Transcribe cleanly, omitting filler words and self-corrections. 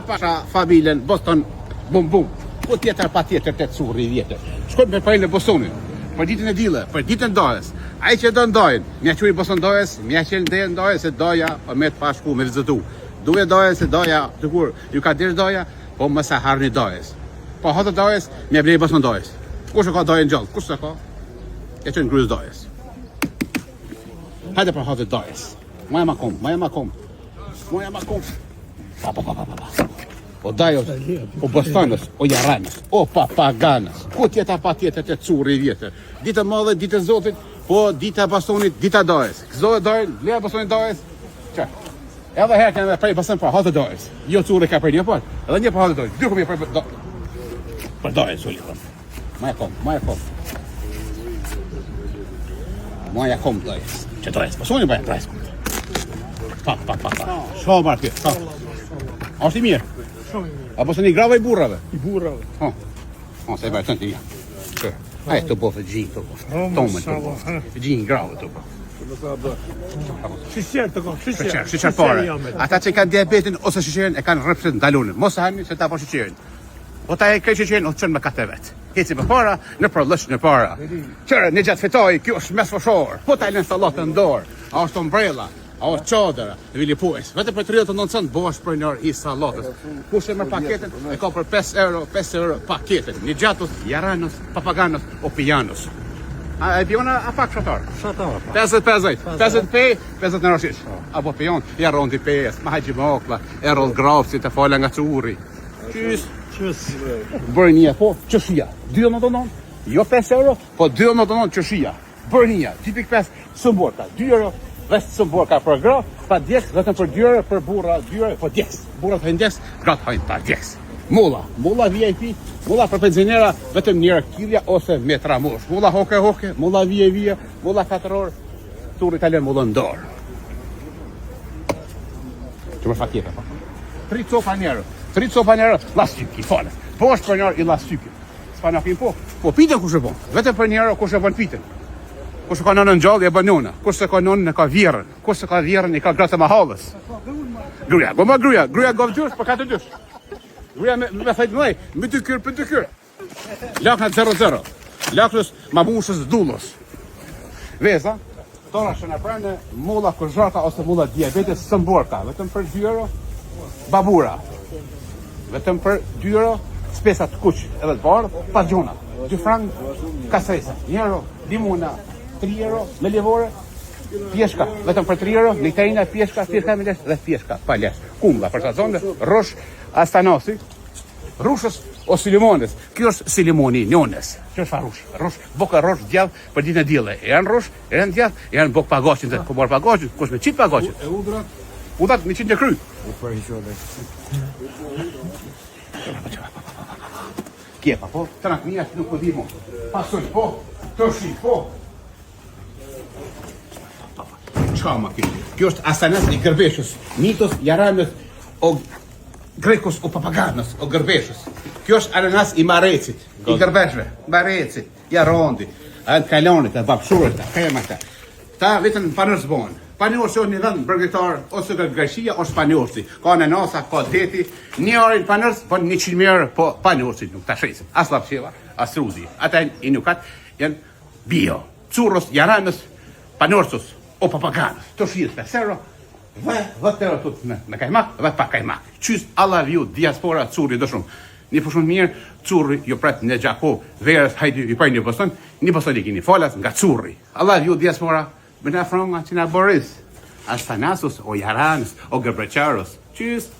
pasha familjen Boston, bum bum. Po tjetër pa tjetër të curri vjetër. Shkojmë me pajnë në Bostonin, për ditën e dile, për ditën dojës. Ai që do ndojnë, mja quri Boston dojës, mja që ndejë ndojës, se doja o me të pashku me vizitu. Duhe dojës, se doja, të kur ju ka dirë doja, po më sa harni dojës. Po hotë dojës, mja blej Boston dojës. Kush e ka dojën gjallë, kush e ka? E që në gruz dojës. Hajde për hotë dojës. Moja ma kom. O dajos, o Bostonës, o Jaranës, o Papaganës. Ku tjeta pa tjetër të curri vjetër. Dita madhe, dita zotit, po dita Bostonit, dita dojës. Këzohet dojën, bleja Bostonit dojës. Që? Edhe herë kanë prej Boston për hotë dojës. Jo curri ka për një por, edhe një për hotë dojës. Dy këmi për dojës, u likon. Moja kom dojës. Që dojës, Bostonit bëjë dojës. Pa. Shko marrë kjo, pa. Ashtë i mirë. Apo se një grave i burrave? I burrave. Se e bërë të të një. Ajë të bofë gjinë të bofë. Tomën të bofë. Gjinë grave të bofë. Shqyqer pare. Ata që kanë diabetin ose shqyqerin e kanë rëpsit në dalonin. Mos e hani se ta po shqyqerin. Po ta e krej shqyqerin o të qënë me kate vetë. Heci për para, në përlësh në para. Qërë, një gjatë fitoj, kjo është mes fëshorë. Po ta e lënë sallatë në dorë. A është ombrella. A o qadëra, e vili pues. Vete për 39 cent bosh për njërë i salatës. Kush e mërë paketin, e ka për 5 euro paketin. Një gjatus, Jaranës, Papaganës, o Pijanës. A e pijona a pak shatar? Shatar. 50 pej, 50 në rëshish. Apo pijon, ja rondi pes, ma hajgji mokla, e roll grafësi të fala nga curi. Qys. Bërë një, po, qëshia. 2,99, jo 5 euro, po 2,99 qëshia. Bërë një, 2,5 sëmborka, 2 euro. Vestë së burka për gra, pa djeks, vetëm për dyre, për burra, dyre, po djeks. Burra të hajnë djeks, gratë hajnë pa djeks. Mulla VIP, mulla për penzinera, vetëm njëra kilja ose metra mosh. Mulla hoke, mulla vije, mulla 4 orë, tur italian mulla ndorë. Që më fakjeta, pa. 3 copa njerë, lastyki, fale. Po është për njerë i lastyki. S'pa në pin po pitën kush e bon. Vetëm për njerë kush e bon pitën. Kush e ka nënën gjallë, e bën nona. Kush e ka nënën, e ka vjerën. Kush e ka vjerën, e ka gratë më halës. Gruja, gruja gov dysh, për 4 dysh. Gruja me thajtë mëlej, me 2 kyrë, për 2 kyrë. Lakna 0-0. Laknës mamushës dullës. Veza, tona shë në prende, mulla këzhata ose mulla diabetes sëmborka. Vetëm për 2 euro, babura. Vetëm për 2 euro, spesat kuq edhe të bardhë, pas gjona. 2 frangë, kasresa. 1 euro, limuna. 3 euro, me levore, pjeshka, vetëm për 3 euro, lejtajna, pjeshka me lesh dhe pjeshka, pa lesh. Kumla, për të zonde, rosh, astanasi, rushës o silimonës. Kjo është silimoni, njones. Kjo është fa rosh, boka rosh, djavë, për ditë në dile. E janë rosh, e janë djavë, e janë bok pagoshin, dhe ku morë pagoshin, kush me qitë pagoshin. E udrat? Udrat me qitë në kry. Kjepa, po, trakmija që nuk po dimo. Pasoj, po, tërshi, po. Kjo është asanas i gërbeshës, mitos, Jaranës, o Grekos, o Papaganës, o gërbeshës. Kjo është ananas i marecit, i gërbeshve, marecit, Jarondi, në kalonit, babshurët, kemata. Ta vetën panërës bonë. Panërës është një dhënë bërgëtar, ose gërgërshia, ose panërësi. Ka ananasa, ka deti, një orë i panërës, po 100 mirë, po panërësit nuk të shresin. As lapsheva, as ruzi. Ata i nukat, janë bio. Curros, Jaranës, panërësus. O Papaganës, të shirës 5 euro, dhe të euro të me kajmak, dhe pa kajmak. Qys Allah vju, diaspora, curi dhe shumë. Një për shumë mirë, curi, ju pretë në gjako, verës, hajdi, ju prej një Boston i kini falas nga curi. Allah vju, diaspora, bëna fronga që nga Boris, Astanasus, o Jaranës, o Gërbreqarës. Qys.